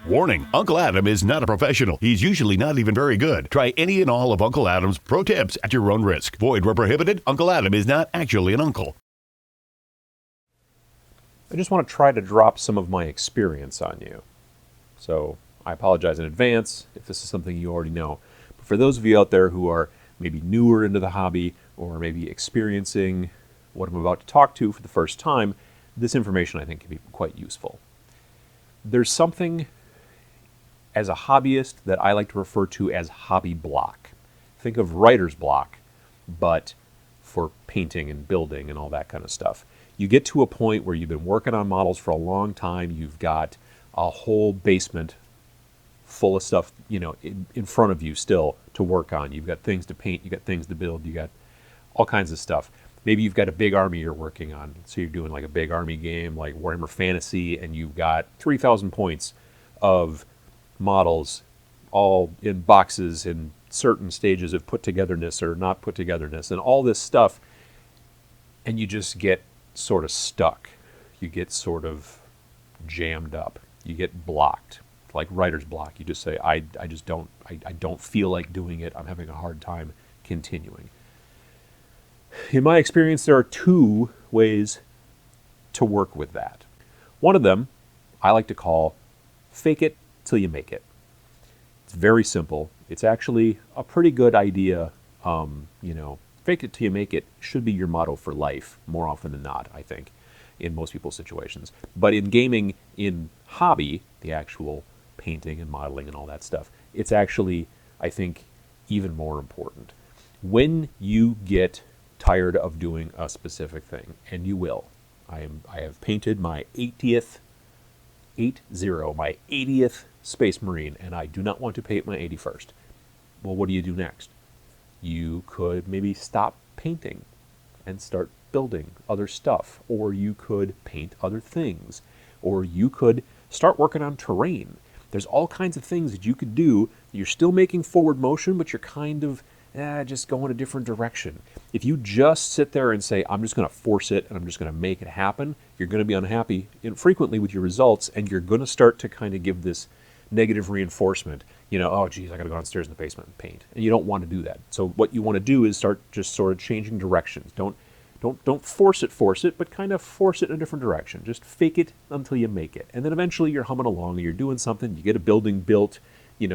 Warning, Uncle Adam is not a professional. He's usually not even very good. Try any and all of Uncle Adam's pro tips at your own risk. Void where prohibited. Uncle Adam is not actually an uncle. I just want to try to drop some of my experience on you. So I apologize in advance if this is something you already know. But for those of you out there who are maybe newer into the hobby or maybe experiencing what I'm about to talk to for the first time, this information I think can be quite useful. There's something as a hobbyist that I like to refer to as hobby block. Think of writer's block, but for painting and building and all that kind of stuff. You get to a point where you've been working on models for a long time, you've got a whole basement full of stuff, in front of you still to work on. You've got things to paint, you've got things to build, you got all kinds of stuff. Maybe you've got a big army you're working on. So you're doing like a big army game like Warhammer Fantasy, and you've got 3,000 points of models all in boxes in certain stages of put togetherness or not put togetherness and all this stuff, and you just get sort of stuck. You get sort of jammed up. You get blocked, like writer's block. You just say, I don't feel like doing it. I'm having a hard time continuing. In my experience, there are two ways to work with that. One of them I like to call fake it till you make it. It's very simple. It's actually a pretty good idea. Fake it till you make it should be your motto for life more often than not, I think, in most people's situations. But in gaming, in hobby, the actual painting and modeling and all that stuff, it's actually, I think, even more important. When you get tired of doing a specific thing, and you will. I have painted my 80th Space Marine, and I do not want to paint my 81st. Well, what do you do next? You could maybe stop painting and start building other stuff, or you could paint other things, or you could start working on terrain. There's all kinds of things that you could do. You're still making forward motion, but you're kind of just going a different direction. If you just sit there and say, I'm just going to force it and I'm just going to make it happen, you're going to be unhappy frequently with your results, and you're going to start to kind of give this negative reinforcement. Oh, geez, I got to go downstairs in the basement and paint. And you don't want to do that. So what you want to do is start just sort of changing directions. Don't force it, but kind of force it in a different direction. Just fake it until you make it. And then eventually you're humming along and you're doing something. You get a building built,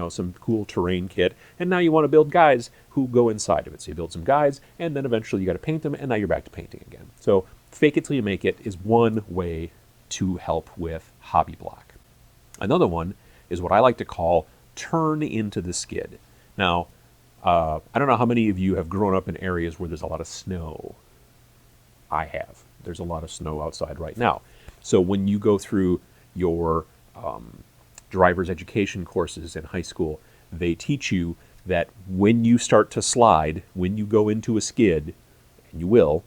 some cool terrain kit, and now you want to build guys who go inside of it. So you build some guys, and then eventually you got to paint them, and now you're back to painting again. So fake it till you make it is one way to help with hobby block. Another one is what I like to call turn into the skid. Now, I don't know how many of you have grown up in areas where there's a lot of snow. I have. There's a lot of snow outside right now. So when you go through your driver's education courses in high school, they teach you that when you start to slide, when you go into a skid, and you will,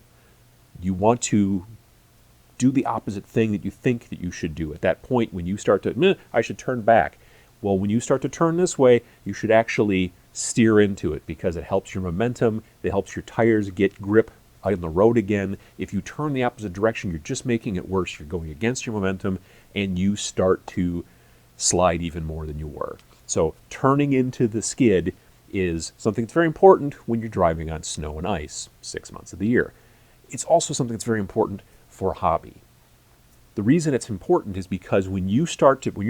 you want to do the opposite thing that you think that you should do. At that point, when you start to, I should turn back. Well, when you start to turn this way, you should actually steer into it, because it helps your momentum, it helps your tires get grip on the road again. If you turn the opposite direction, you're just making it worse. You're going against your momentum, and you start to slide even more than you were. So turning into the skid is something that's very important when you're driving on snow and ice 6 months of the year. It's also something that's very important for hobby. The reason it's important is because when your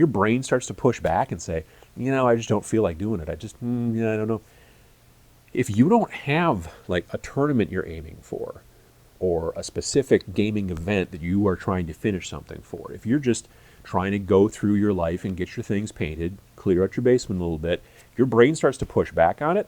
brain starts to push back and say, I just don't feel like doing it. I don't know. If you don't have like a tournament you're aiming for, or a specific gaming event that you are trying to finish something for, if you're just trying to go through your life and get your things painted, clear out your basement a little bit, your brain starts to push back on it.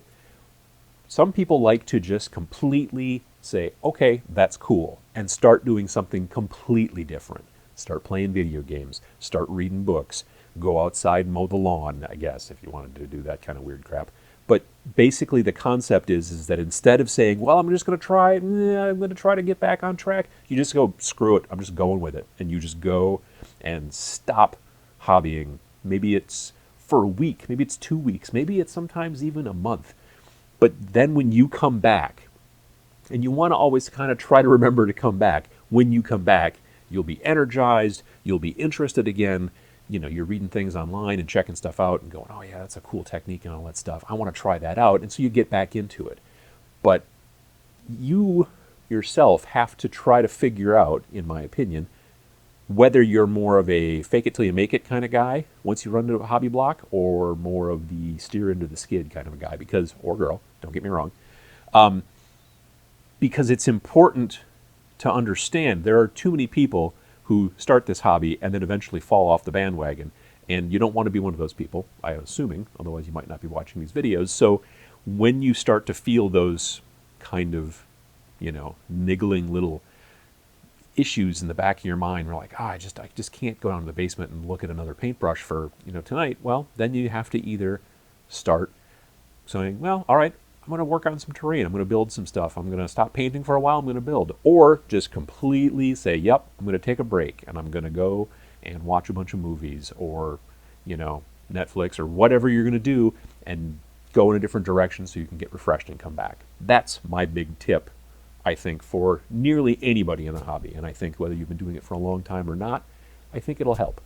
Some people like to just completely say, okay, that's cool, and start doing something completely different. Start playing video games, start reading books, go outside and mow the lawn, I guess, if you wanted to do that kind of weird crap. But basically the concept is that instead of saying, well, I'm just going to try it, I'm going to try to get back on track, you just go, screw it, I'm just going with it. And you just go and stop hobbying. Maybe it's for a week, maybe it's 2 weeks, maybe it's sometimes even a month. But then when you come back, and you want to always kind of try to remember to come back, when you come back, you'll be energized, you'll be interested again, you're reading things online and checking stuff out and going, oh yeah, that's a cool technique and all that stuff. I want to try that out. And so you get back into it. But you yourself have to try to figure out, in my opinion, whether you're more of a fake it till you make it kind of guy once you run into a hobby block, or more of the steer into the skid kind of a guy, because, or girl, don't get me wrong, because it's important to understand there are too many people who start this hobby and then eventually fall off the bandwagon. And you don't want to be one of those people, I'm assuming, otherwise you might not be watching these videos. So when you start to feel those kind of, niggling little issues in the back of your mind, we're like, I just can't go down to the basement and look at another paintbrush for, tonight. Well, then you have to either start saying, well, all right, I'm going to work on some terrain. I'm going to build some stuff. I'm going to stop painting for a while. I'm going to build. Or just completely say, yep, I'm going to take a break and I'm going to go and watch a bunch of movies or, Netflix or whatever you're going to do, and go in a different direction so you can get refreshed and come back. That's my big tip, I think, for nearly anybody in the hobby. And I think whether you've been doing it for a long time or not, I think it'll help.